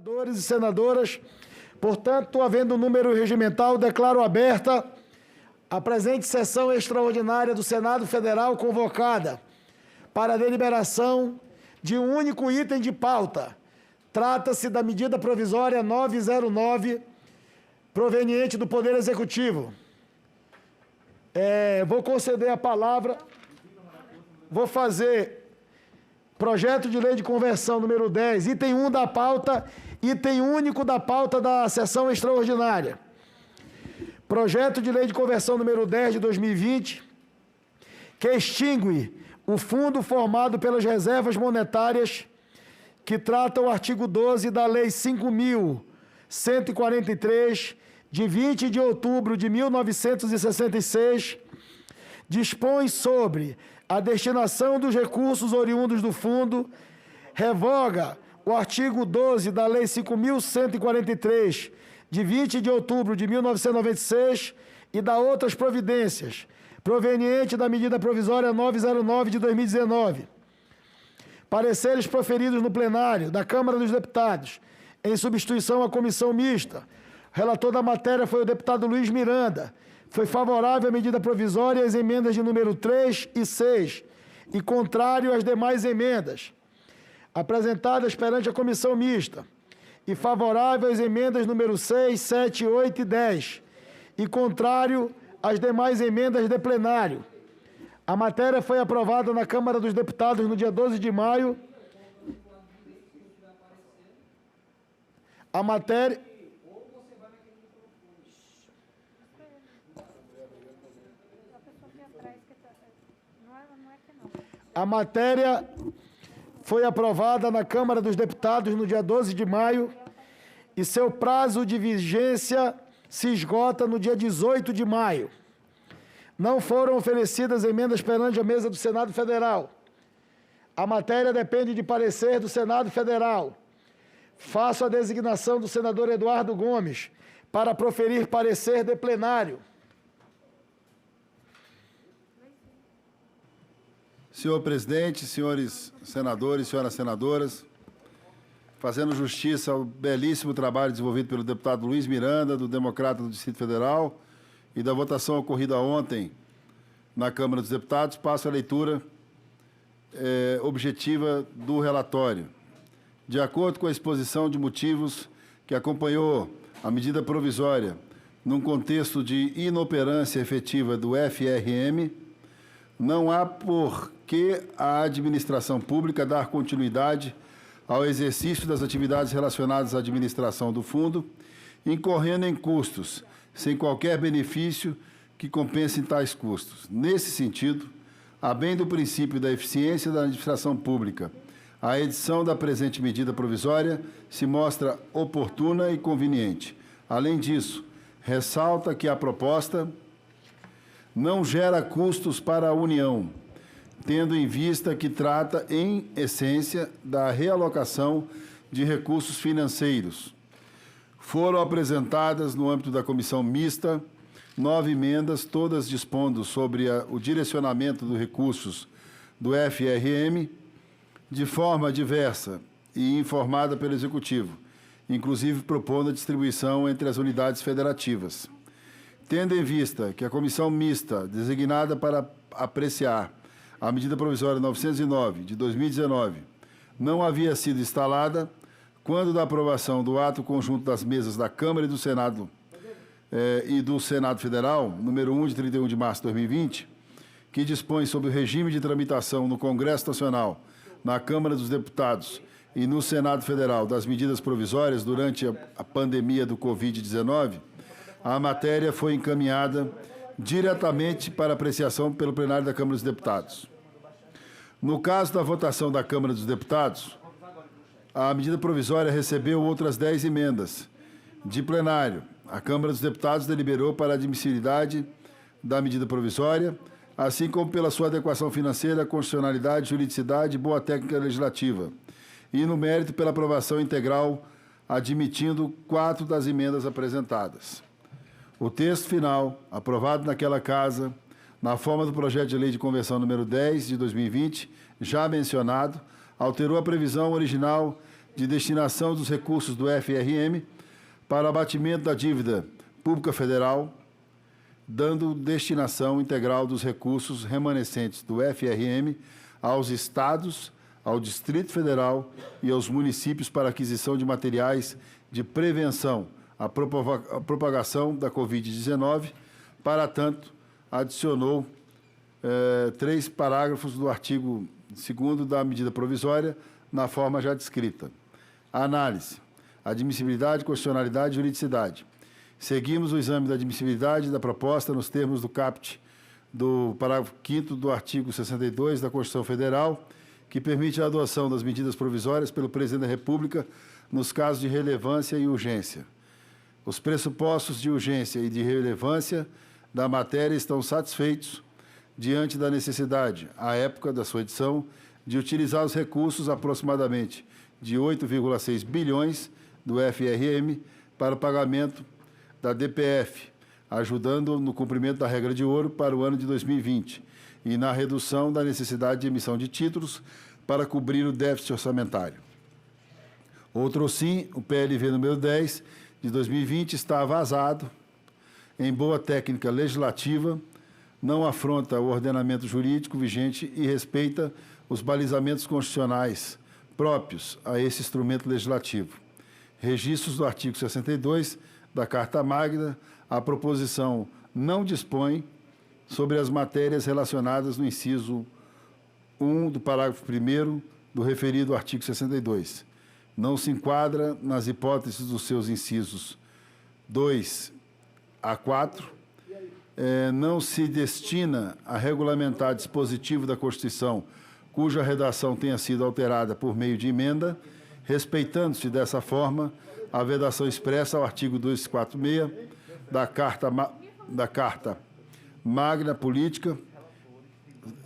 Senadores e senadoras, portanto, havendo número regimental, declaro aberta a presente sessão extraordinária do Senado Federal convocada para a deliberação de um único item de pauta. Trata-se da medida provisória 909, proveniente do Poder Executivo. Vou conceder a palavra, vou fazer projeto de lei de conversão número 10, item 1 da pauta, item único da pauta da sessão extraordinária. Projeto de lei de conversão número 10 de 2020, que extingue o fundo formado pelas reservas monetárias que trata o artigo 12 da Lei 5.143, de 20 de outubro de 1966, dispõe sobre a destinação dos recursos oriundos do fundo, revoga o artigo 12 da Lei 5.143, de 20 de outubro de 1996, e dá outras providências, proveniente da medida provisória 909 de 2019. Pareceres proferidos no plenário da Câmara dos Deputados, em substituição à comissão mista. Relator da matéria foi o deputado Luiz Miranda. Foi favorável à medida provisória e às emendas de número 3 e 6, e contrário às demais emendas apresentadas perante a comissão mista, e favorável às emendas número 6, 7, 8 e 10, e contrário às demais emendas de plenário. A matéria foi aprovada na Câmara dos Deputados no dia 12 de maio. A matéria... A matéria foi aprovada na Câmara dos Deputados no dia 12 de maio e seu prazo de vigência se esgota no dia 18 de maio. Não foram oferecidas emendas perante a mesa do Senado Federal. A matéria depende de parecer do Senado Federal. Faço a designação do senador Eduardo Gomes para proferir parecer de plenário. Senhor presidente, senhores senadores, senhoras senadoras, fazendo justiça ao belíssimo trabalho desenvolvido pelo deputado Luiz Miranda, do Democrata do Distrito Federal, e da votação ocorrida ontem na Câmara dos Deputados, passo a leitura objetiva do relatório. De acordo com a exposição de motivos que acompanhou a medida provisória num contexto de inoperância efetiva do FRM, não há por que a administração pública dar continuidade ao exercício das atividades relacionadas à administração do fundo, incorrendo em custos, sem qualquer benefício que compensem tais custos. Nesse sentido, a bem do princípio da eficiência da administração pública, a edição da presente medida provisória se mostra oportuna e conveniente. Além disso, ressalta que a proposta não gera custos para a União, tendo em vista que trata, em essência, da realocação de recursos financeiros. Foram apresentadas, no âmbito da comissão mista, 9 emendas, todas dispondo sobre o direcionamento dos recursos do FRM, de forma diversa e informada pelo Executivo, inclusive propondo a distribuição entre as unidades federativas. Tendo em vista que a comissão mista, designada para apreciar a medida provisória 909, de 2019, não havia sido instalada, quando da aprovação do ato conjunto das mesas da Câmara e do Senado e do Senado Federal, número 1, de 31 de março de 2020, que dispõe sobre o regime de tramitação no Congresso Nacional, na Câmara dos Deputados e no Senado Federal das medidas provisórias durante a pandemia do Covid-19, a matéria foi encaminhada diretamente para apreciação pelo plenário da Câmara dos Deputados. No caso da votação da Câmara dos Deputados, a medida provisória recebeu outras 10 emendas de plenário. A Câmara dos Deputados deliberou para a admissibilidade da medida provisória, assim como pela sua adequação financeira, constitucionalidade, juridicidade e boa técnica legislativa, e no mérito pela aprovação integral, admitindo 4 das emendas apresentadas. O texto final, aprovado naquela Casa, na forma do projeto de lei de conversão número 10 de 2020, já mencionado, alterou a previsão original de destinação dos recursos do FRM para abatimento da dívida pública federal, dando destinação integral dos recursos remanescentes do FRM aos estados, ao Distrito Federal e aos municípios para aquisição de materiais de prevenção à propagação da Covid-19. Para tanto, adicionou 3 parágrafos do artigo 2º da medida provisória, na forma já descrita. Análise: admissibilidade, constitucionalidade e juridicidade. Seguimos o exame da admissibilidade da proposta nos termos do caput do parágrafo 5º do artigo 62 da Constituição Federal, que permite a adoção das medidas provisórias pelo Presidente da República nos casos de relevância e urgência. Os pressupostos de urgência e de relevância da matéria estão satisfeitos diante da necessidade, à época da sua edição, de utilizar os recursos aproximadamente de 8,6 bilhões do FRM para o pagamento da DPF, ajudando no cumprimento da regra de ouro para o ano de 2020 e na redução da necessidade de emissão de títulos para cobrir o déficit orçamentário. Outro sim, o PLV número 10 de 2020 está vazado, em boa técnica legislativa, não afronta o ordenamento jurídico vigente e respeita os balizamentos constitucionais próprios a esse instrumento legislativo. Registros do artigo 62 da Carta Magna, a proposição não dispõe sobre as matérias relacionadas no inciso 1 do parágrafo 1º do referido artigo 62. Não se enquadra nas hipóteses dos seus incisos 2 a 4, não se destina a regulamentar dispositivo da Constituição cuja redação tenha sido alterada por meio de emenda, respeitando-se dessa forma a vedação expressa ao artigo 246 da Carta Magna Política,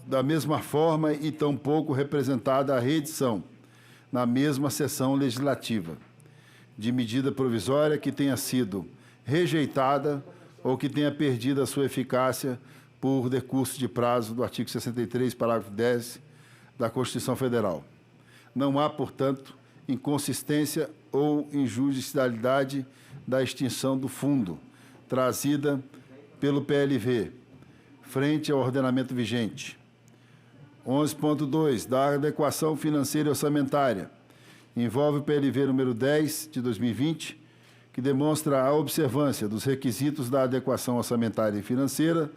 da mesma forma e tampouco representada a reedição, na mesma sessão legislativa, de medida provisória que tenha sido rejeitada ou que tenha perdido a sua eficácia por decurso de prazo do artigo 63, parágrafo 10 da Constituição Federal. Não há, portanto, inconsistência ou injudicialidade da extinção do fundo, trazida pelo PLV, frente ao ordenamento vigente. 11.2, da adequação financeira e orçamentária. Envolve o PLV número 10 de 2020, que demonstra a observância dos requisitos da adequação orçamentária e financeira.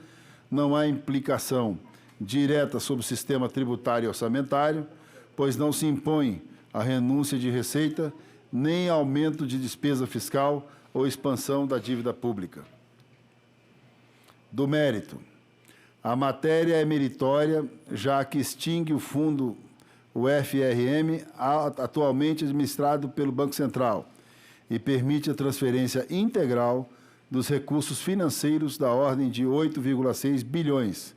Não há implicação direta sobre o sistema tributário e orçamentário, pois não se impõe a renúncia de receita, nem aumento de despesa fiscal ou expansão da dívida pública. Do mérito. A matéria é meritória, já que extingue o fundo, o FRM, atualmente administrado pelo Banco Central, e permite a transferência integral dos recursos financeiros da ordem de 8,6 bilhões,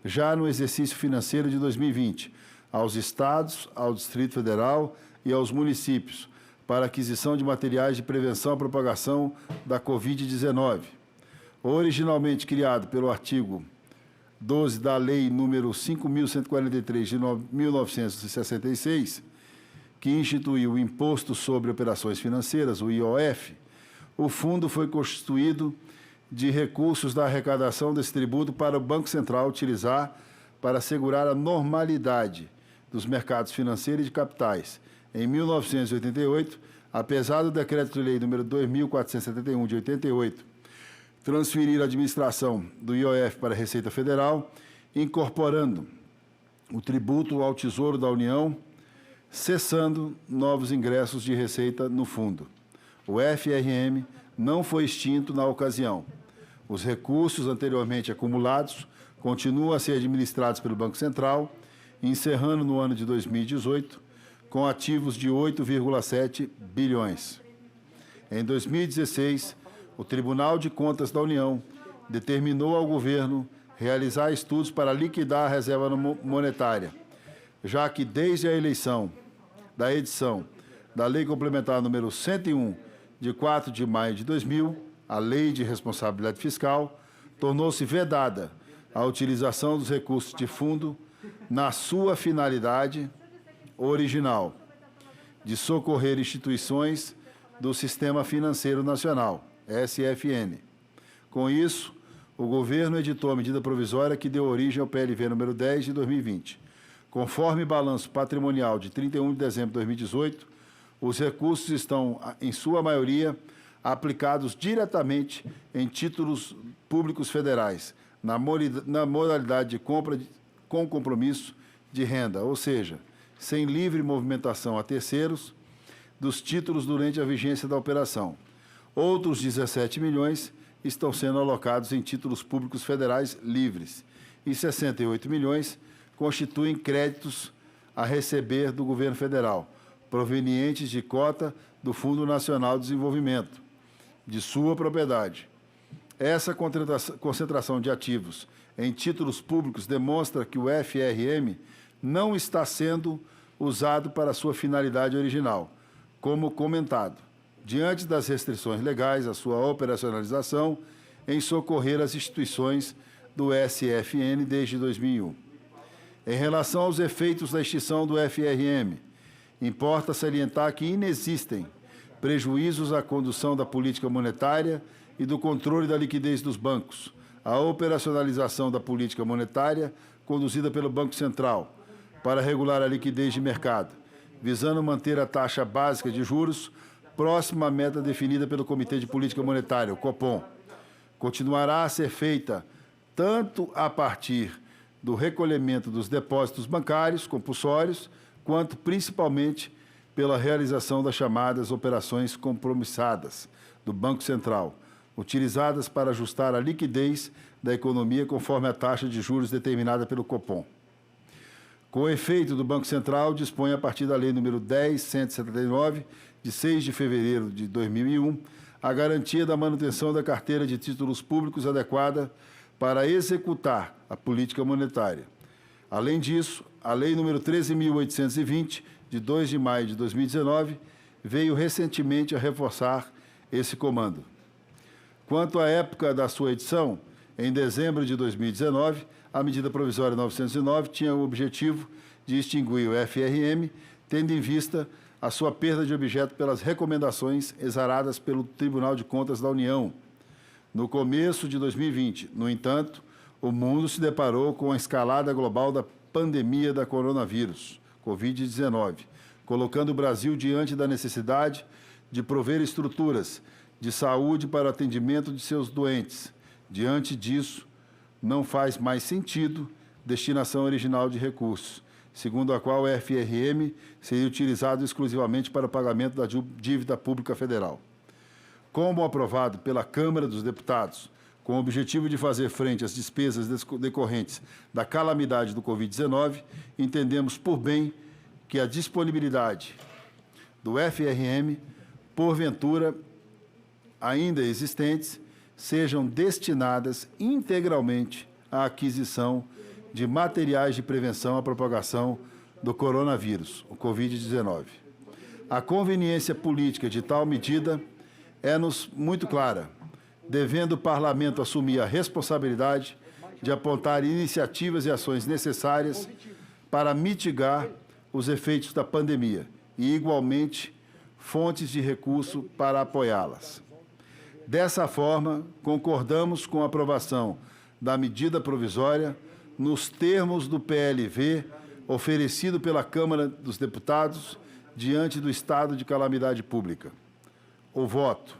já no exercício financeiro de 2020, aos estados, ao Distrito Federal e aos municípios, para aquisição de materiais de prevenção à propagação da Covid-19. Originalmente criado pelo artigo 12 da Lei número 5.143 de 1966, que instituiu o Imposto sobre Operações Financeiras, o IOF, o fundo foi constituído de recursos da arrecadação desse tributo para o Banco Central utilizar para assegurar a normalidade dos mercados financeiros e de capitais. Em 1988, apesar do Decreto-Lei número 2.471 de 88, transferir a administração do IOF para a Receita Federal, incorporando o tributo ao Tesouro da União, cessando novos ingressos de receita no fundo. O FRM não foi extinto na ocasião. Os recursos anteriormente acumulados continuam a ser administrados pelo Banco Central, encerrando no ano de 2018 com ativos de 8,7 bilhões. Em 2016, o Tribunal de Contas da União determinou ao governo realizar estudos para liquidar a reserva monetária, já que desde a edição da Lei Complementar número 101, de 4 de maio de 2000, a Lei de Responsabilidade Fiscal, tornou-se vedada a utilização dos recursos de fundo na sua finalidade original, de socorrer instituições do Sistema Financeiro Nacional, SFN. Com isso, o governo editou a medida provisória que deu origem ao PLV número 10 de 2020. Conforme balanço patrimonial de 31 de dezembro de 2018, os recursos estão, em sua maioria, aplicados diretamente em títulos públicos federais, na modalidade de compra com compromisso de renda, ou seja, sem livre movimentação a terceiros dos títulos durante a vigência da operação. Outros 17 milhões estão sendo alocados em títulos públicos federais livres e 68 milhões constituem créditos a receber do governo federal, provenientes de cota do Fundo Nacional de Desenvolvimento, de sua propriedade. Essa concentração de ativos em títulos públicos demonstra que o FRM não está sendo usado para sua finalidade original, como comentado, diante das restrições legais à sua operacionalização em socorrer as instituições do SFN desde 2001. Em relação aos efeitos da extinção do FRM, importa salientar que inexistem prejuízos à condução da política monetária e do controle da liquidez dos bancos, a operacionalização da política monetária conduzida pelo Banco Central para regular a liquidez de mercado, visando manter a taxa básica de juros próxima à meta definida pelo Comitê de Política Monetária, o Copom. Continuará a ser feita tanto a partir do recolhimento dos depósitos bancários compulsórios, quanto principalmente pela realização das chamadas operações compromissadas do Banco Central, utilizadas para ajustar a liquidez da economia conforme a taxa de juros determinada pelo Copom. Com o efeito do Banco Central, dispõe a partir da Lei nº 10.179, de 6 de fevereiro de 2001, a garantia da manutenção da carteira de títulos públicos adequada para executar a política monetária. Além disso, a Lei nº 13.820, de 2 de maio de 2019, veio recentemente a reforçar esse comando. Quanto à época da sua edição, em dezembro de 2019, a medida provisória 909 tinha o objetivo de extinguir o FRM, tendo em vista a sua perda de objeto pelas recomendações exaradas pelo Tribunal de Contas da União. No começo de 2020, no entanto, o mundo se deparou com a escalada global da pandemia da coronavírus, Covid-19, colocando o Brasil diante da necessidade de prover estruturas de saúde para o atendimento de seus doentes. Diante disso, não faz mais sentido destinação original de recursos, segundo a qual o FRM seria utilizado exclusivamente para o pagamento da dívida pública federal. Como aprovado pela Câmara dos Deputados, com o objetivo de fazer frente às despesas decorrentes da calamidade do Covid-19, entendemos por bem que a disponibilidade do FRM, porventura ainda existentes, sejam destinadas integralmente à aquisição de materiais de prevenção à propagação do coronavírus, o Covid-19. A conveniência política de tal medida é-nos muito clara, devendo o Parlamento assumir a responsabilidade de apontar iniciativas e ações necessárias para mitigar os efeitos da pandemia e, igualmente, fontes de recurso para apoiá-las. Dessa forma, concordamos com a aprovação da medida provisória nos termos do PLV oferecido pela Câmara dos Deputados diante do estado de calamidade pública. O voto.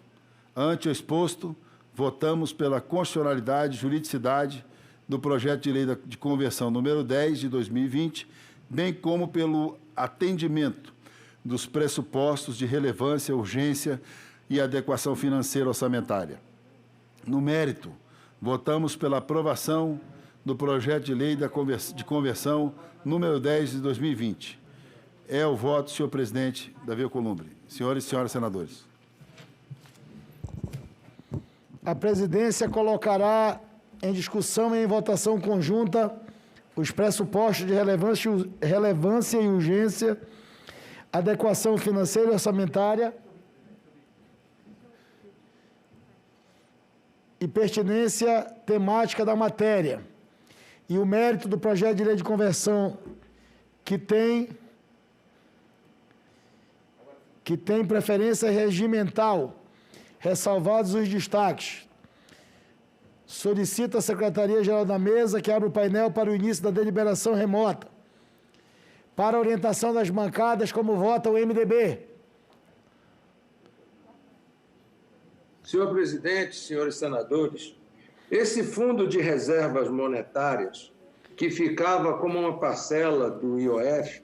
Ante o exposto, votamos pela constitucionalidade e juridicidade do projeto de lei de conversão número 10 de 2020, bem como pelo atendimento dos pressupostos de relevância, urgência e adequação financeira orçamentária. No mérito, votamos pela aprovação do projeto de lei de conversão número 10 de 2020. É o voto, senhor presidente Davi Alcolumbre. Senhores e senhoras senadores. A presidência colocará em discussão e em votação conjunta os pressupostos de relevância e urgência, adequação financeira e orçamentária e pertinência temática da matéria, e o mérito do projeto de lei de conversão, que tem que tem preferência regimental, ressalvados os destaques. Solicita a Secretaria-Geral da Mesa que abra o painel para o início da deliberação remota. Para a orientação das bancadas, como vota o MDB? Senhor presidente, senhores senadores, esse fundo de reservas monetárias, que ficava como uma parcela do IOF,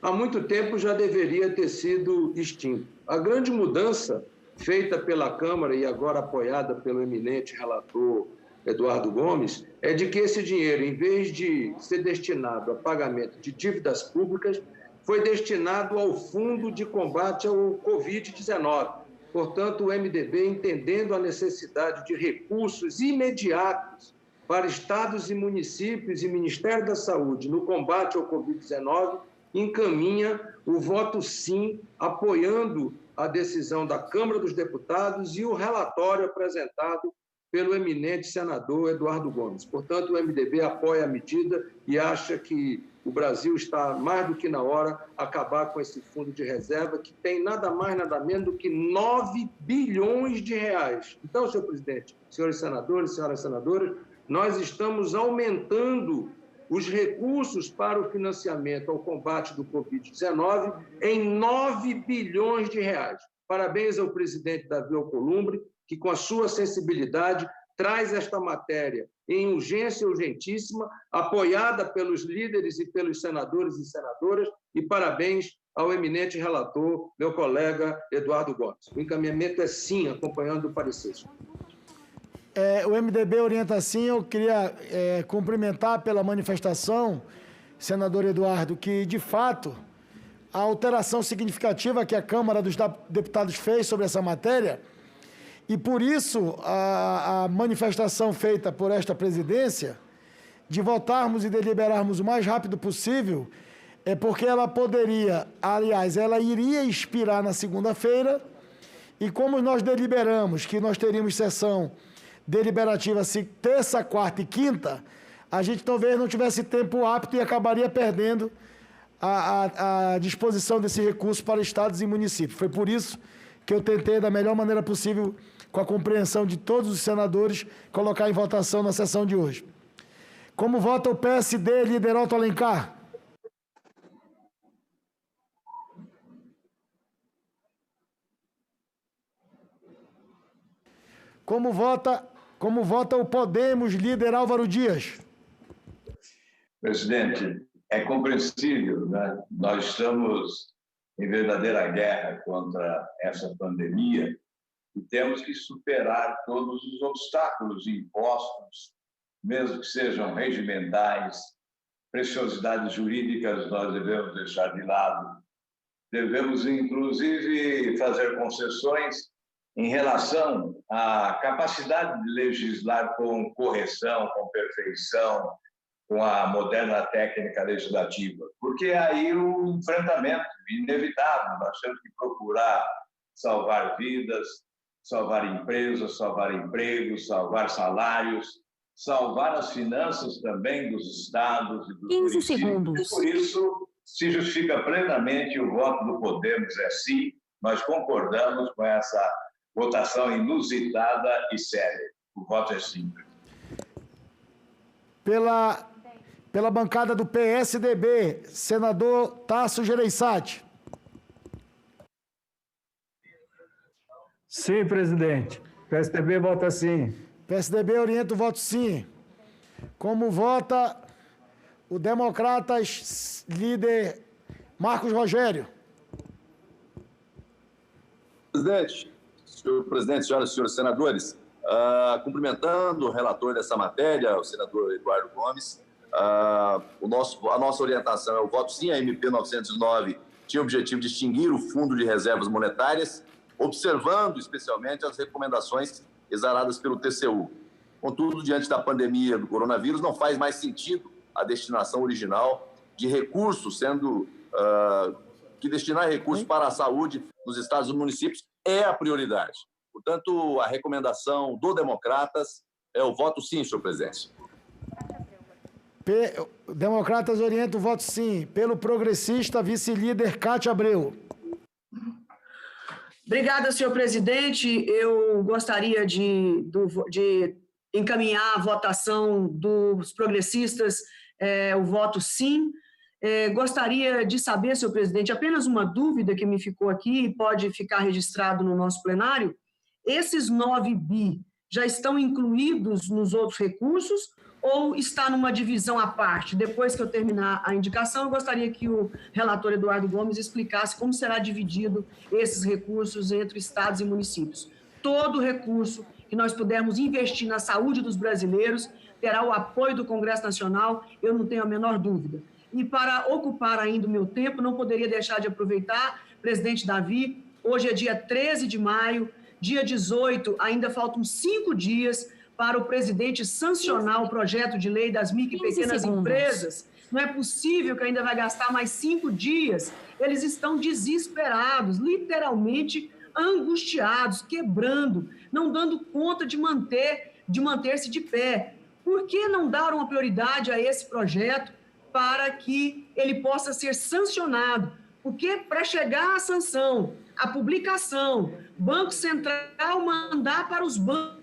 há muito tempo já deveria ter sido extinto. A grande mudança feita pela Câmara e agora apoiada pelo eminente relator Eduardo Gomes, é de que esse dinheiro, em vez de ser destinado a pagamento de dívidas públicas, foi destinado ao Fundo de Combate ao Covid-19. Portanto, o MDB, entendendo a necessidade de recursos imediatos para estados e municípios e Ministério da Saúde no combate ao Covid-19, encaminha o voto sim, apoiando a decisão da Câmara dos Deputados e o relatório apresentado pelo eminente senador Eduardo Gomes. Portanto, o MDB apoia a medida e acha que o Brasil está mais do que na hora acabar com esse fundo de reserva, que tem nada mais, nada menos do que 9 bilhões de reais. Então, senhor presidente, senhores senadores, senhoras senadoras, nós estamos aumentando os recursos para o financiamento ao combate do Covid-19 em 9 bilhões de reais. Parabéns ao presidente Davi Alcolumbre, que com a sua sensibilidade traz esta matéria em urgência urgentíssima, apoiada pelos líderes e pelos senadores e senadoras, e parabéns ao eminente relator, meu colega Eduardo Gomes. O encaminhamento é sim, acompanhando o parecer. O MDB orienta assim. Eu queria cumprimentar pela manifestação, senador Eduardo, que, de fato, a alteração significativa que a Câmara dos Deputados fez sobre essa matéria, e por isso a manifestação feita por esta presidência, de votarmos e deliberarmos o mais rápido possível, é porque ela poderia, aliás, ela iria expirar na segunda-feira, e como nós deliberamos que nós teríamos sessão deliberativa terça, quarta e quinta, a gente talvez não tivesse tempo apto e acabaria perdendo a disposição desse recurso para estados e municípios. Foi por isso que eu tentei, da melhor maneira possível, com a compreensão de todos os senadores, colocar em votação na sessão de hoje. Como vota o PSD, líder Otto Alencar? Como vota o Podemos, líder Álvaro Dias? Presidente, é compreensível, né? Nós estamos em verdadeira guerra contra essa pandemia e temos que superar todos os obstáculos impostos, mesmo que sejam regimentais, preciosidades jurídicas nós devemos deixar de lado. Devemos, inclusive, fazer concessões em relação à capacidade de legislar com correção, com perfeição, com a moderna técnica legislativa, porque aí o enfrentamento inevitável, nós temos que procurar salvar vidas, salvar empresas, salvar empregos, salvar salários, salvar as finanças também dos estados e dos 15 municípios. segundos. Por isso, se justifica plenamente o voto do Podemos é sim, nós concordamos com essa votação inusitada e séria. O voto é sim. Pela bancada do PSDB, senador Tasso Gereissati. Sim, presidente. PSDB vota sim. PSDB orienta o voto sim. Como vota o Democratas, líder Marcos Rogério? Senhor presidente, senhoras e senhores senadores, cumprimentando o relator dessa matéria, o senador Eduardo Gomes, a nossa orientação é o voto sim. A MP 909 tinha o objetivo de extinguir o Fundo de Reservas Monetárias, observando especialmente as recomendações exaradas pelo TCU. Contudo, diante da pandemia do coronavírus, não faz mais sentido a destinação original de recursos, sendo que destinar recursos para a saúde nos estados e municípios é a prioridade. Portanto, a recomendação do Democratas é o voto sim, senhor presidente. Democratas orienta o voto sim. Pelo progressista, vice-líder Cátia Abreu. Obrigada, senhor presidente. Eu gostaria de encaminhar a votação dos progressistas, o voto sim. Gostaria de saber, senhor presidente, apenas uma dúvida que me ficou aqui e pode ficar registrado no nosso plenário. Esses 9 bi já estão incluídos nos outros recursos ou está numa divisão à parte? Depois que eu terminar a indicação, eu gostaria que o relator Eduardo Gomes explicasse como será dividido esses recursos entre estados e municípios. Todo recurso que nós pudermos investir na saúde dos brasileiros terá o apoio do Congresso Nacional, eu não tenho a menor dúvida. E para ocupar ainda o meu tempo, não poderia deixar de aproveitar, presidente Davi, hoje é dia 13 de maio, dia 18, ainda faltam 5 dias para o presidente sancionar o projeto de lei das micro e pequenas empresas. Não é possível que ainda vai gastar mais 5 dias. Eles estão desesperados, literalmente angustiados, quebrando, não dando conta de manter-se de pé. Por que não dar uma prioridade a esse projeto para que ele possa ser sancionado? Porque para chegar à sanção, à publicação, Banco Central mandar para os bancos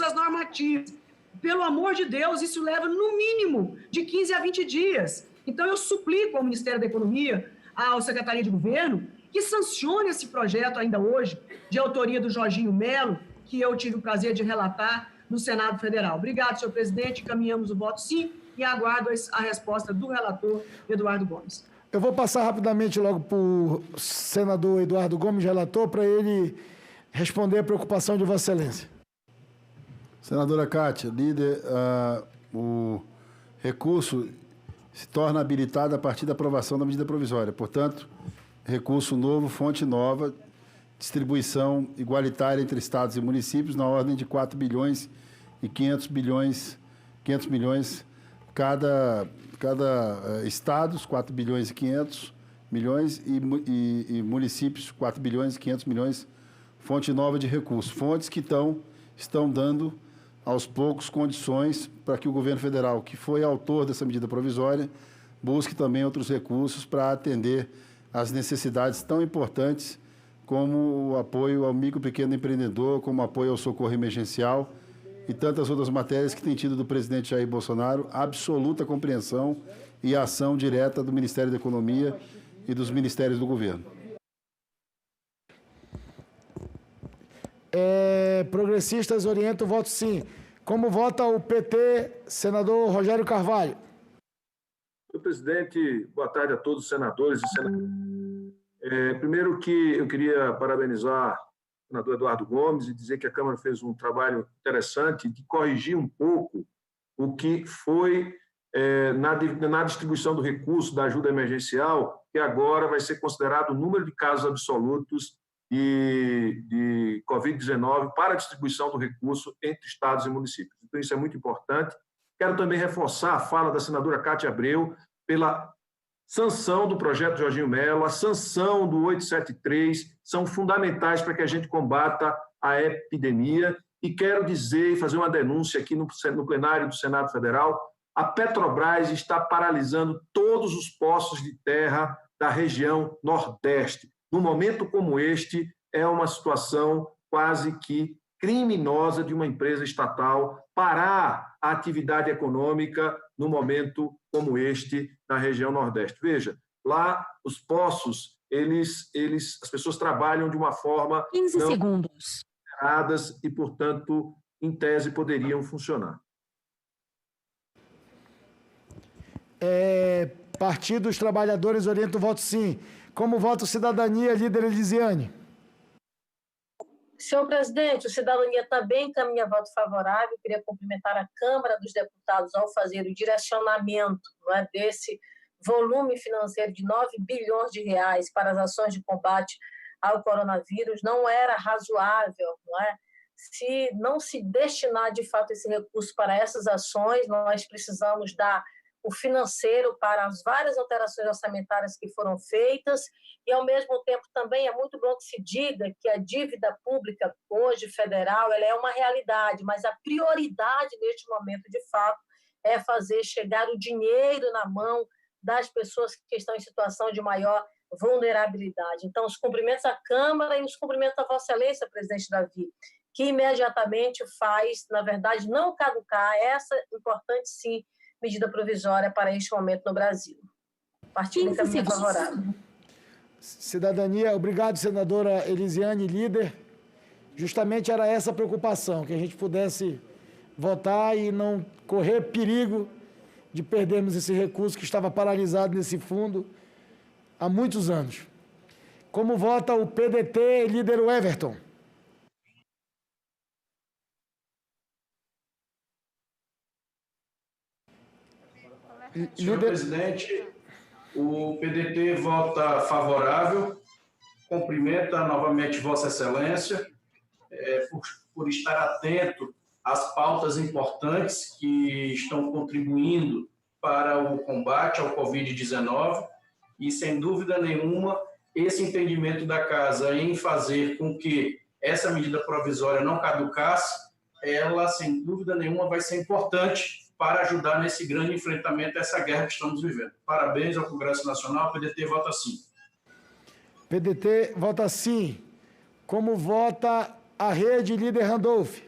as normativas, pelo amor de Deus, isso leva no mínimo de 15 a 20 dias. Então eu suplico ao Ministério da Economia, à Secretaria de Governo, que sancione esse projeto ainda hoje, de autoria do Jorginho Melo, que eu tive o prazer de relatar no Senado Federal. Obrigado, senhor presidente. Encaminhamos o voto sim e aguardo a resposta do relator Eduardo Gomes. Eu vou passar rapidamente logo para o senador Eduardo Gomes, relator, para ele responder a preocupação de Vossa Excelência. Senadora Cátia, líder, o recurso se torna habilitado a partir da aprovação da medida provisória. Portanto, recurso novo, fonte nova, distribuição igualitária entre estados e municípios na ordem de 4 bilhões e 500 milhões cada estados, 4 bilhões e 500 milhões e municípios, 4 bilhões e 500 milhões, fonte nova de recursos. Fontes que estão dando aos poucos condições para que o governo federal, que foi autor dessa medida provisória, busque também outros recursos para atender às necessidades tão importantes como o apoio ao micro e pequeno empreendedor, como o apoio ao socorro emergencial e tantas outras matérias que tem tido do presidente Jair Bolsonaro absoluta compreensão e ação direta do Ministério da Economia e dos ministérios do governo. Progressistas orientam o voto sim. Como vota o PT, senador Rogério Carvalho? Senhor presidente, boa tarde a todos os senadores e senadoras. Primeiro que eu queria parabenizar o senador Eduardo Gomes e dizer que a Câmara fez um trabalho interessante de corrigir um pouco o que foi na distribuição do recurso da ajuda emergencial, que agora vai ser considerado o número de casos absolutos de Covid-19 para a distribuição do recurso entre estados e municípios. Então, isso é muito importante. Quero também reforçar a fala da senadora Cátia Abreu pela sanção do projeto Jorginho Melo, a sanção do 873, são fundamentais para que a gente combata a epidemia. E quero dizer e fazer uma denúncia aqui no plenário do Senado Federal: a Petrobras está paralisando todos os poços de terra da região Nordeste. Num momento como este, é uma situação quase que criminosa de uma empresa estatal parar a atividade econômica num momento como este na região Nordeste. Veja, lá os poços, as pessoas trabalham de uma forma 15 segundos. E, portanto, em tese, poderiam funcionar. Partido dos Trabalhadores orienta o voto sim. Como vota o Cidadania, líder Elisiane? Senhor presidente, o Cidadania também encaminha voto favorável. Queria cumprimentar a Câmara dos Deputados ao fazer o direcionamento, não é, desse volume financeiro de 9 bilhões de reais para as ações de combate ao coronavírus. Não era razoável, não é? Se não se destinar de fato esse recurso para essas ações, nós precisamos dar o financeiro para as várias alterações orçamentárias que foram feitas e, ao mesmo tempo, também é muito bom que se diga que a dívida pública hoje federal ela é uma realidade, mas a prioridade neste momento, de fato, é fazer chegar o dinheiro na mão das pessoas que estão em situação de maior vulnerabilidade. Então, os cumprimentos à Câmara e os cumprimentos à Vossa Excelência, presidente Davi, que imediatamente faz, na verdade, não caducar essa importante, sim, medida provisória para este momento no Brasil. Partido encaminha favorável. Cidadania, obrigado, senadora Elisiane, líder. Justamente era essa a preocupação, que a gente pudesse votar e não correr perigo de perdermos esse recurso que estava paralisado nesse fundo há muitos anos. Como vota o PDT, líder Everton? Senhor presidente, o PDT vota favorável, cumprimenta novamente Vossa Excelência por estar atento às pautas importantes que estão contribuindo para o combate ao Covid-19 e, sem dúvida nenhuma, esse entendimento da Casa em fazer com que essa medida provisória não caducasse, ela, sem dúvida nenhuma, vai ser importante para ajudar nesse grande enfrentamento a essa guerra que estamos vivendo. Parabéns ao Congresso Nacional, o PDT vota sim. PDT vota sim. Como vota a rede, líder Randolph?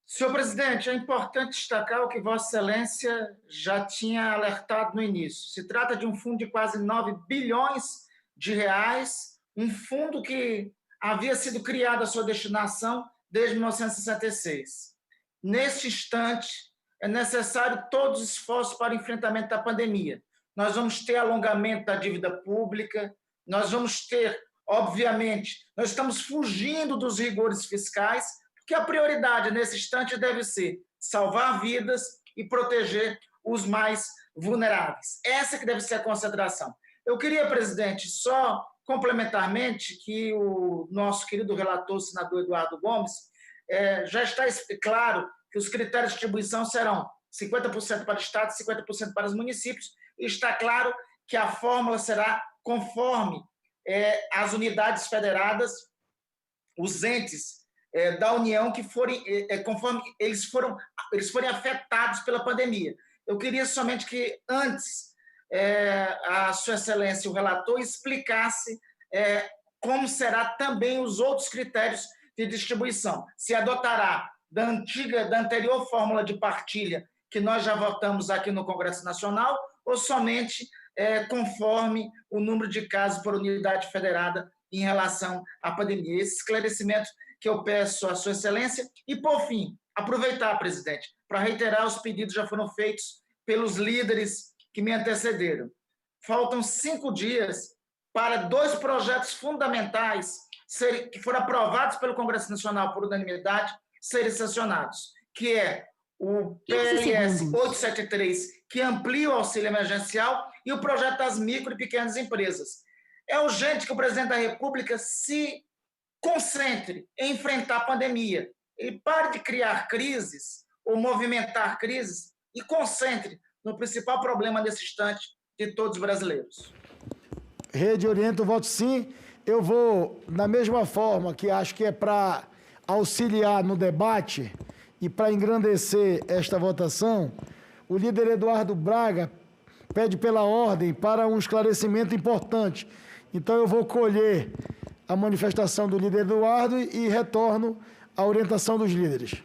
Senhor presidente, é importante destacar o que Vossa Excelência já tinha alertado no início. Se trata de um fundo de quase 9 bilhões de reais, um fundo que havia sido criado a sua destinação desde 1966. Neste instante, é necessário todos os esforços para o enfrentamento da pandemia. Nós vamos ter alongamento da dívida pública, nós vamos ter, obviamente, nós estamos fugindo dos rigores fiscais, porque a prioridade nesse instante deve ser salvar vidas e proteger os mais vulneráveis. Essa que deve ser a concentração. Eu queria, presidente, só complementarmente que o nosso querido relator, o senador Eduardo Gomes, já está claro que os critérios de distribuição serão 50% para o Estado e 50% para os municípios, e está claro que a fórmula será conforme as unidades federadas, os entes da União que forem, conforme eles forem afetados pela pandemia. Eu queria somente que antes a Sua Excelência, o relator, explicasse como será também os outros critérios de distribuição. Se adotará da anterior fórmula de partilha que nós já votamos aqui no Congresso Nacional, ou somente conforme o número de casos por unidade federada em relação à pandemia. Esse esclarecimento que eu peço à Sua Excelência. E, por fim, aproveitar, presidente, para reiterar os pedidos que já foram feitos pelos líderes que me antecederam. Faltam 5 dias para 2 projetos fundamentais que foram aprovados pelo Congresso Nacional por unanimidade serem sancionados, que é o PLS 873, que amplia o auxílio emergencial, e o projeto das micro e pequenas empresas. É urgente que o presidente da República se concentre em enfrentar a pandemia. Ele pare de criar crises ou movimentar crises e concentre no principal problema desse instante de todos os brasileiros. Rede Orienta, eu voto sim. Eu vou, da mesma forma que acho que é para auxiliar no debate e para engrandecer esta votação, o líder Eduardo Braga pede pela ordem para um esclarecimento importante. Então, eu vou colher a manifestação do líder Eduardo e retorno à orientação dos líderes.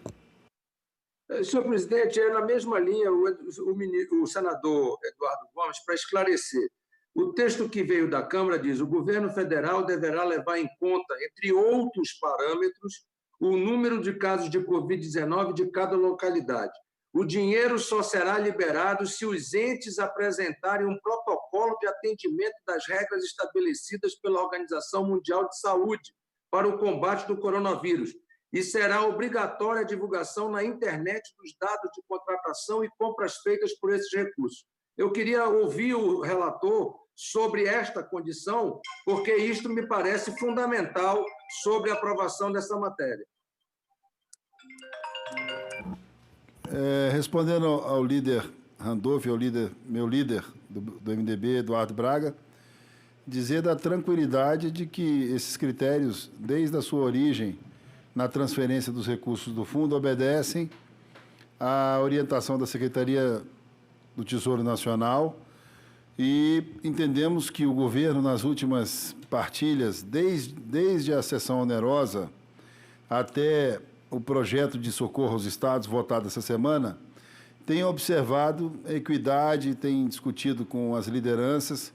Senhor presidente, na mesma linha, o senador Eduardo Gomes, para esclarecer. O texto que veio da Câmara diz: o governo federal deverá levar em conta, entre outros parâmetros, o número de casos de Covid-19 de cada localidade. O dinheiro só será liberado se os entes apresentarem um protocolo de atendimento das regras estabelecidas pela Organização Mundial de Saúde para o combate do coronavírus. E será obrigatória a divulgação na internet dos dados de contratação e compras feitas por esses recursos. Eu queria ouvir o relator sobre esta condição, porque isto me parece fundamental sobre a aprovação dessa matéria. Respondendo ao líder Randolph, meu líder do MDB, Eduardo Braga, dizer da tranquilidade de que esses critérios, desde a sua origem, na transferência dos recursos do fundo, obedecem à orientação da Secretaria do Tesouro Nacional E entendemos que o governo, nas últimas partilhas, desde a sessão onerosa até o projeto de socorro aos estados votado essa semana, tem observado a equidade, tem discutido com as lideranças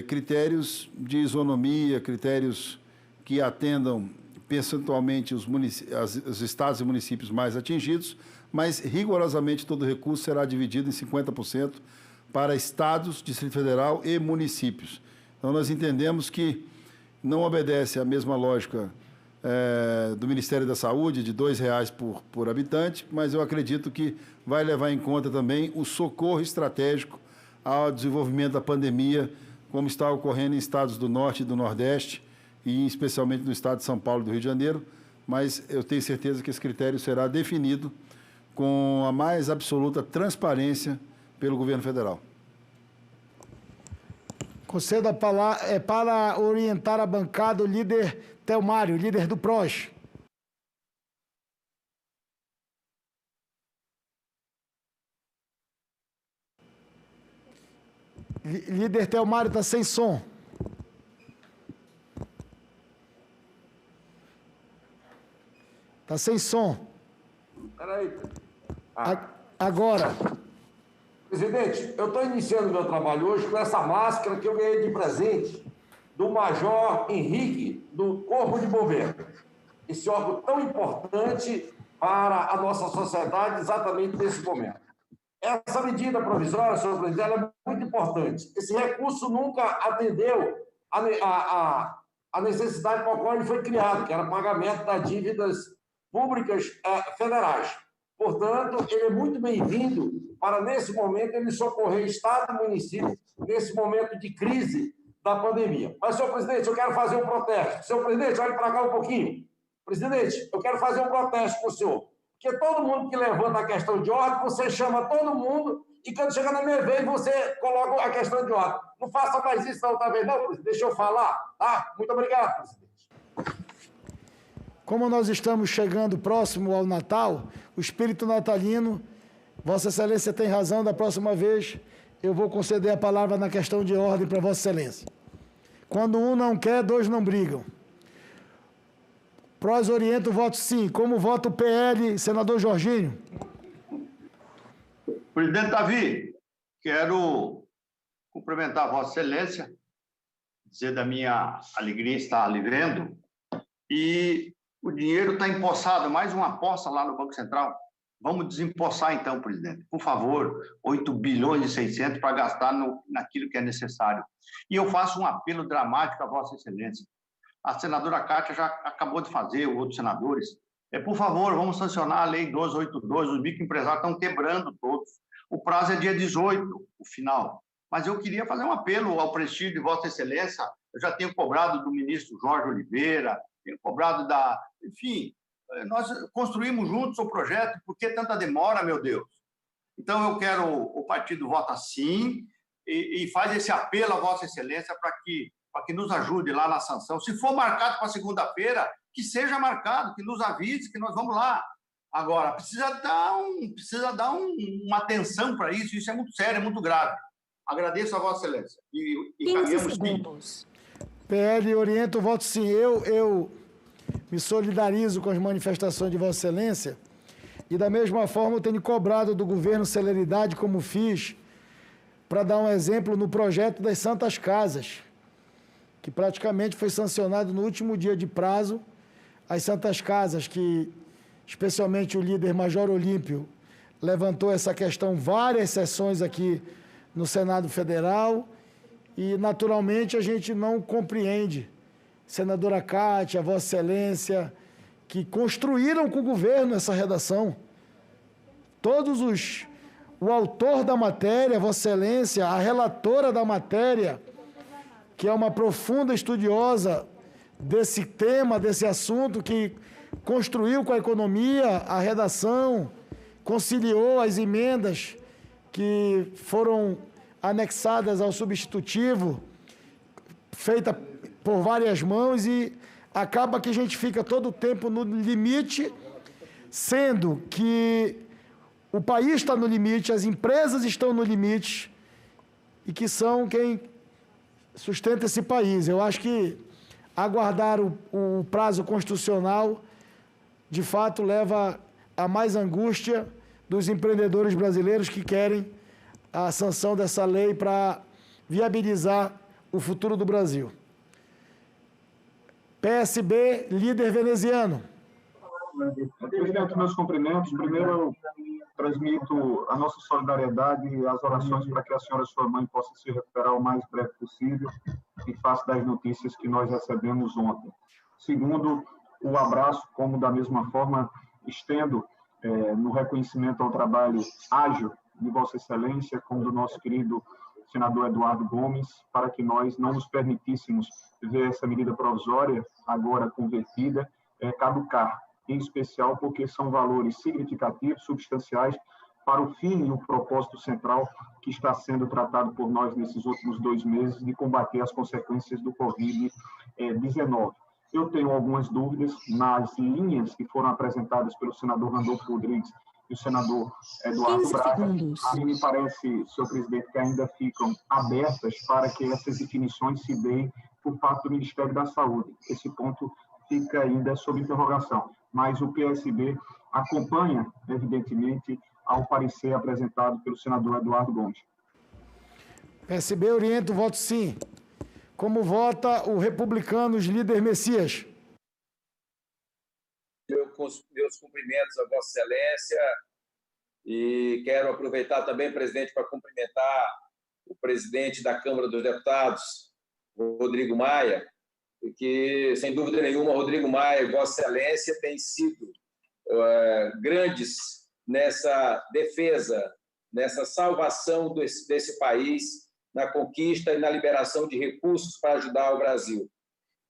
critérios de isonomia, critérios que atendam percentualmente os estados e municípios mais atingidos, mas rigorosamente todo recurso será dividido em 50% para estados, Distrito Federal e municípios. Então, nós entendemos que não obedece à mesma lógica do Ministério da Saúde, de R$ 2,00 por habitante, mas eu acredito que vai levar em conta também o socorro estratégico ao desenvolvimento da pandemia, como está ocorrendo em estados do Norte e do Nordeste, e especialmente no estado de São Paulo e do Rio de Janeiro, mas eu tenho certeza que esse critério será definido com a mais absoluta transparência pelo governo federal. Concedo a palavra para orientar a bancada o líder Telmário, líder do PROS. Líder Telmário está sem som. Está sem som. Peraí. Agora. Presidente, eu estou iniciando meu trabalho hoje com essa máscara que eu ganhei de presente do Major Henrique, do Corpo de Bombeiros. Esse órgão tão importante para a nossa sociedade exatamente nesse momento. Essa medida provisória, senhor presidente, ela é muito importante. Esse recurso nunca atendeu a necessidade para a qual ele foi criado, que era o pagamento das dívidas públicas federais. Portanto, ele é muito bem-vindo para, nesse momento, ele socorrer Estado e município nesse momento de crise da pandemia. Mas, senhor presidente, eu quero fazer um protesto. Senhor presidente, olhe para cá um pouquinho. Presidente, eu quero fazer um protesto com o senhor. Porque todo mundo que levanta a questão de ordem, você chama todo mundo e quando chega na minha vez, você coloca a questão de ordem. Não faça mais isso outra vez, não, presidente. Deixa eu falar, tá? Muito obrigado, presidente. Como nós estamos chegando próximo ao Natal, o espírito natalino, Vossa Excelência tem razão, da próxima vez eu vou conceder a palavra na questão de ordem para Vossa Excelência. Quando um não quer, dois não brigam. PROS orienta o voto sim. Como vota o PL, senador Jorginho? Presidente Davi, quero cumprimentar Vossa Excelência, dizer da minha alegria em estar lhe vendo, e o dinheiro está empossado, mais uma aposta lá no Banco Central. Vamos desempossar então, presidente. Por favor, 8 bilhões e 600 para gastar naquilo que é necessário. E eu faço um apelo dramático a Vossa Excelência. A senadora Kátia já acabou de fazer, outros senadores. Por favor, vamos sancionar a Lei 1282, os microempresários estão quebrando todos. O prazo é dia 18, o final. Mas eu queria fazer um apelo ao prestígio de Vossa Excelência. Eu já tenho cobrado do ministro Jorge Oliveira, tenho cobrado da... Enfim, nós construímos juntos o projeto, por que tanta demora, meu Deus? Então, eu quero... O partido vota sim e faz esse apelo a Vossa Excelência para que nos ajude lá na sanção. Se for marcado para segunda-feira, que seja marcado, que nos avise, que nós vamos lá. Agora, precisa dar uma atenção para isso, isso é muito sério, é muito grave. Agradeço a Vossa Excelência. E 15 segundos. PL orienta o voto sim. Eu me solidarizo com as manifestações de Vossa Excelência e, da mesma forma, eu tenho cobrado do governo celeridade, como fiz, para dar um exemplo no projeto das Santas Casas, que praticamente foi sancionado no último dia de prazo. As Santas Casas, que especialmente o líder Major Olímpio levantou essa questão várias sessões aqui no Senado Federal e, naturalmente, a gente não compreende. Senadora Kátia, Vossa Excelência, que construíram com o governo essa redação. O autor da matéria, Vossa Excelência, a relatora da matéria, que é uma profunda estudiosa desse tema, desse assunto, que construiu com a economia a redação, conciliou as emendas que foram anexadas ao substitutivo, feita por várias mãos, e acaba que a gente fica todo o tempo no limite, sendo que o país está no limite, as empresas estão no limite, e que são quem sustenta esse país. Eu acho que aguardar o prazo constitucional, de fato, leva a mais angústia dos empreendedores brasileiros que querem a sanção dessa lei para viabilizar o futuro do Brasil. PSB, líder veneziano. Presidente, meus cumprimentos. Primeiro, eu transmito a nossa solidariedade e as orações para que a senhora, sua mãe, possa se recuperar o mais breve possível em face das notícias que nós recebemos ontem. Segundo, o abraço, como da mesma forma estendo no reconhecimento ao trabalho ágil de Vossa Excelência, como do nosso querido senador Eduardo Gomes, para que nós não nos permitíssemos ver essa medida provisória, agora convertida, caducar, em especial porque são valores significativos, substanciais, para o fim e o propósito central que está sendo tratado por nós nesses últimos 2 meses de combater as consequências do Covid-19. Eu tenho algumas dúvidas nas linhas que foram apresentadas pelo senador Randolfo Rodrigues e o senador Eduardo Braga. A mim me parece, senhor presidente, que ainda ficam abertas para que essas definições se deem por parte do Ministério da Saúde. Esse ponto fica ainda sob interrogação, mas o PSB acompanha, evidentemente, ao parecer apresentado pelo senador Eduardo Gomes. PSB orienta o voto sim. Como vota o Republicanos, líder Messias? Meus cumprimentos a Vossa Excelência e quero aproveitar também, presidente, para cumprimentar o presidente da Câmara dos Deputados, Rodrigo Maia, que, sem dúvida nenhuma, Rodrigo Maia e Vossa Excelência têm sido grandes nessa defesa, nessa salvação desse país, na conquista e na liberação de recursos para ajudar o Brasil.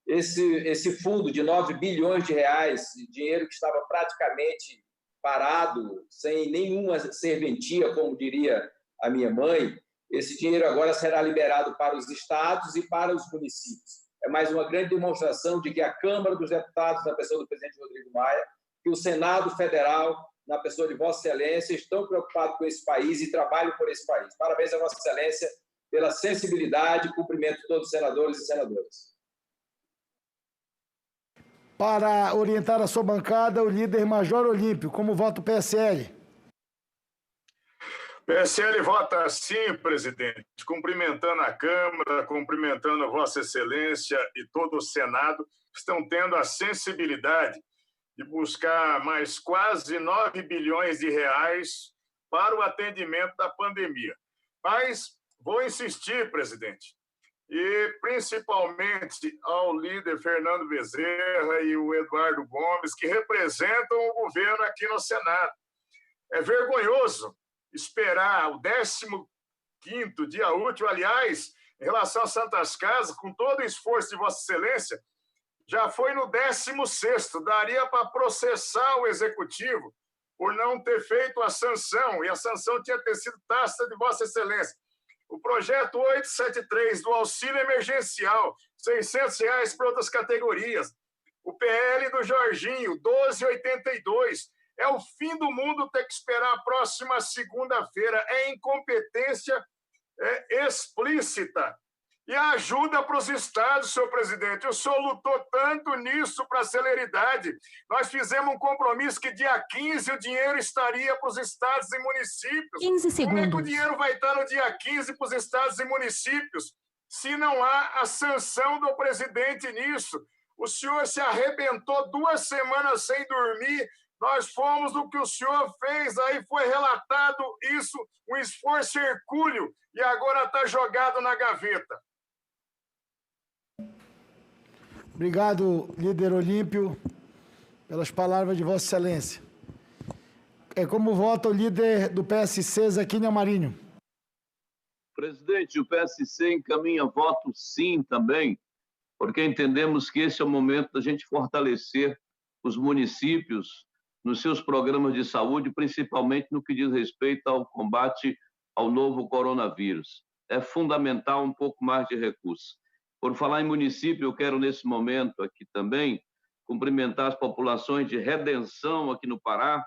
Esse fundo de 9 bilhões de reais, dinheiro que estava praticamente parado, sem nenhuma serventia, como diria a minha mãe, esse dinheiro agora será liberado para os estados e para os municípios. É mais uma grande demonstração de que a Câmara dos Deputados, na pessoa do presidente Rodrigo Maia, que o Senado Federal, na pessoa de Vossa Excelência, estão preocupados com esse país e trabalham por esse país. Parabéns a Vossa Excelência pela sensibilidade e cumprimento de todos os senadores e senadoras. Para orientar a sua bancada, o líder Major Olímpio. Como vota o PSL? PSL vota sim, presidente. Cumprimentando a Câmara, cumprimentando Vossa Excelência e todo o Senado, estão tendo a sensibilidade de buscar mais quase 9 bilhões de reais para o atendimento da pandemia. Mas vou insistir, presidente, e principalmente ao líder Fernando Bezerra e o Eduardo Gomes, que representam o governo aqui no Senado. É vergonhoso esperar o 15º dia útil, aliás, em relação às Santas Casas, com todo o esforço de Vossa Excelência, já foi no 16º, daria para processar o Executivo por não ter feito a sanção, e a sanção tinha ter sido taxa de Vossa Excelência. O projeto 873 do auxílio emergencial, R$600 para outras categorias. O PL do Jorginho, 1282. É o fim do mundo ter que esperar a próxima segunda-feira. É incompetência explícita. E a ajuda para os estados, senhor presidente. O senhor lutou tanto nisso para a celeridade. Nós fizemos um compromisso que dia 15 o dinheiro estaria para os estados e municípios. 15 segundos. Como é que o dinheiro vai estar no dia 15 para os estados e municípios, se não há a sanção do presidente nisso? O senhor se arrebentou 2 semanas sem dormir. Nós fomos no que o senhor fez, aí foi relatado isso, um esforço hercúleo, e agora está jogado na gaveta. Obrigado, líder Olímpio, pelas palavras de Vossa Excelência. Como vota o líder do PSC, Zequinha Marinho? Presidente, o PSC encaminha voto sim também, porque entendemos que esse é o momento da gente fortalecer os municípios nos seus programas de saúde, principalmente no que diz respeito ao combate ao novo coronavírus. É fundamental um pouco mais de recursos. Por falar em município, eu quero, nesse momento aqui também, cumprimentar as populações de Redenção, aqui no Pará,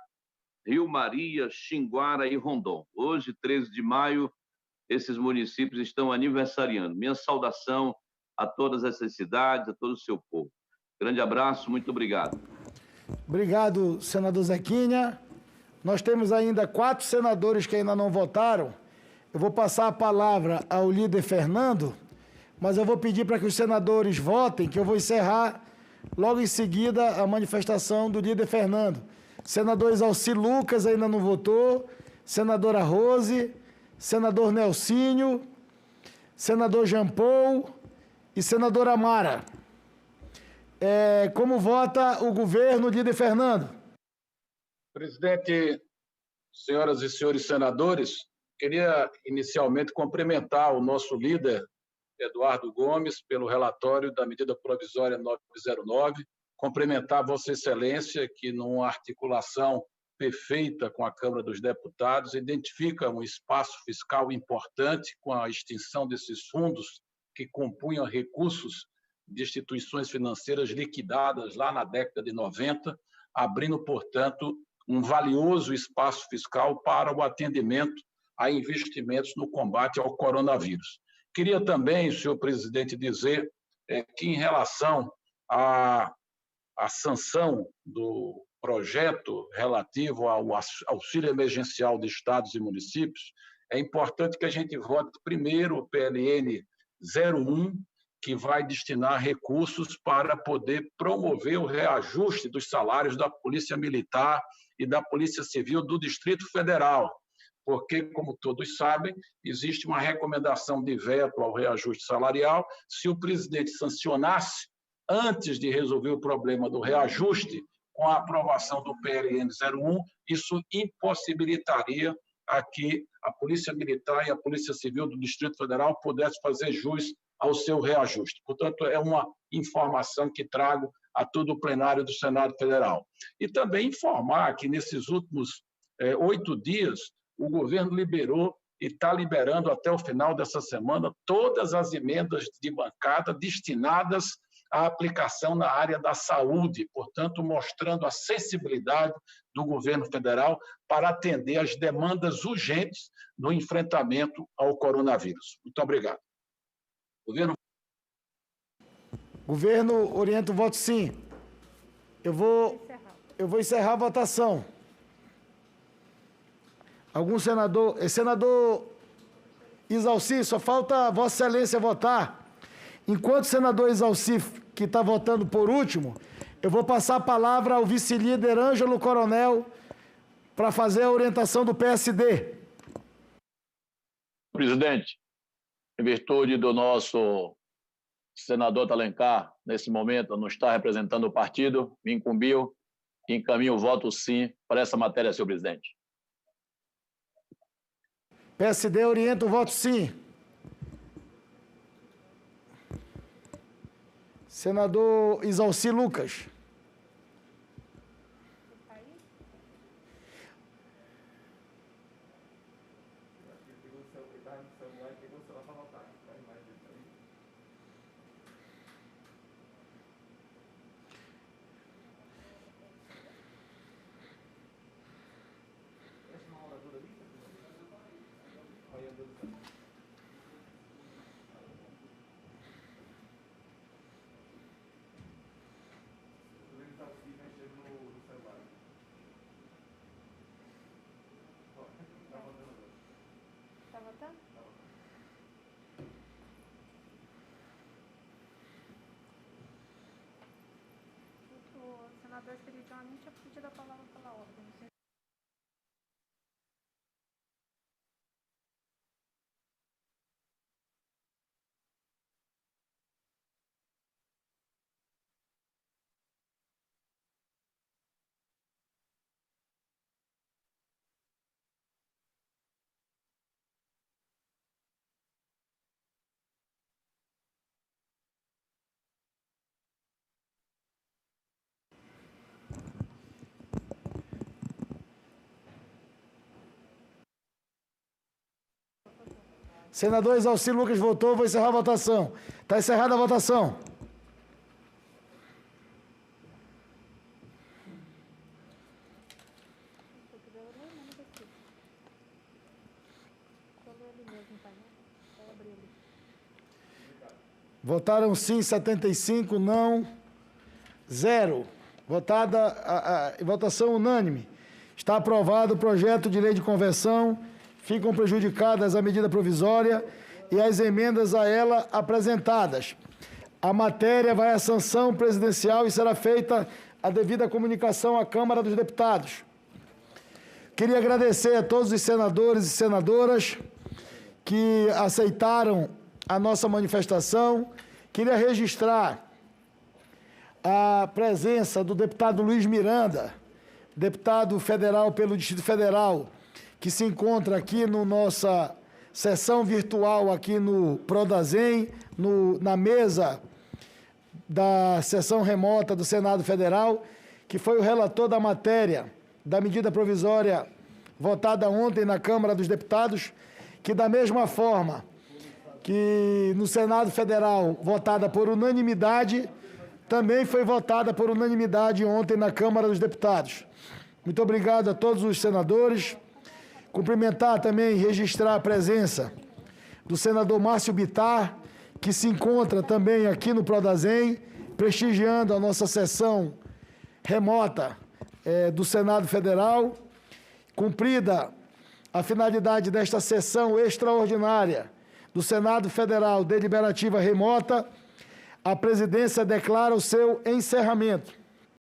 Rio Maria, Xinguara e Rondon. Hoje, 13 de maio, esses municípios estão aniversariando. Minha saudação a todas essas cidades, a todo o seu povo. Grande abraço, muito obrigado. Obrigado, senador Zequinha. Nós temos ainda 4 senadores que ainda não votaram. Eu vou passar a palavra ao líder Fernando, mas eu vou pedir para que os senadores votem, que eu vou encerrar logo em seguida a manifestação do líder Fernando. Senador Exalci Lucas ainda não votou, senadora Rose, senador Nelsinho, senador Jean Paul e senadora Mara. Como vota o governo, líder Fernando? Presidente, senhoras e senhores senadores, queria inicialmente cumprimentar o nosso líder, Eduardo Gomes, pelo relatório da medida provisória 909, cumprimentar Vossa Excelência, que, numa articulação perfeita com a Câmara dos Deputados, identifica um espaço fiscal importante com a extinção desses fundos que compunham recursos de instituições financeiras liquidadas lá na década de 90, abrindo, portanto, um valioso espaço fiscal para o atendimento a investimentos no combate ao coronavírus. Queria também, senhor presidente, dizer que, em relação à sanção do projeto relativo ao auxílio emergencial de estados e municípios, é importante que a gente vote primeiro o PLN 01, que vai destinar recursos para poder promover o reajuste dos salários da Polícia Militar e da Polícia Civil do Distrito Federal, porque, como todos sabem, existe uma recomendação de veto ao reajuste salarial. Se o presidente sancionasse, antes de resolver o problema do reajuste, com a aprovação do PLN 01, isso impossibilitaria a que a Polícia Militar e a Polícia Civil do Distrito Federal pudessem fazer jus ao seu reajuste. Portanto, é uma informação que trago a todo o plenário do Senado Federal. E também informar que, nesses últimos 8 dias, o governo liberou e está liberando até o final dessa semana todas as emendas de bancada destinadas à aplicação na área da saúde, portanto, mostrando a sensibilidade do governo federal para atender às demandas urgentes no enfrentamento ao coronavírus. Muito obrigado. Governo orienta o voto sim. Eu vou encerrar a votação. Algum senador... Senador Exalci, só falta Vossa Excelência votar. Enquanto o senador Exalci, que está votando por último, eu vou passar a palavra ao vice-líder Ângelo Coronel para fazer a orientação do PSD. Presidente, em virtude do nosso senador Alencar, nesse momento, não está representando o partido, me incumbiu e encaminho o voto sim para essa matéria, senhor presidente. PSD orienta o voto sim. Senador Exalci Lucas. O senador Espiridione tinha pedido a palavra pela ordem. Senador Exalci Lucas votou, vou encerrar a votação. Está encerrada a votação. Ele mesmo, pai. Votaram sim 75, não 0. Votação unânime. Está aprovado o projeto de lei de conversão. Ficam prejudicadas a medida provisória e as emendas a ela apresentadas. A matéria vai à sanção presidencial e será feita a devida comunicação à Câmara dos Deputados. Queria agradecer a todos os senadores e senadoras que aceitaram a nossa manifestação. Queria registrar a presença do deputado Luiz Miranda, deputado federal pelo Distrito Federal, que se encontra aqui na nossa sessão virtual aqui no Prodazem, na mesa da sessão remota do Senado Federal, que foi o relator da matéria da medida provisória votada ontem na Câmara dos Deputados, que da mesma forma que no Senado Federal, votada por unanimidade, também foi votada por unanimidade ontem na Câmara dos Deputados. Muito obrigado a todos os senadores. Cumprimentar também e registrar a presença do senador Márcio Bittar, que se encontra também aqui no Prodazem, prestigiando a nossa sessão remota do Senado Federal. Cumprida a finalidade desta sessão extraordinária do Senado Federal deliberativa remota, a presidência declara o seu encerramento.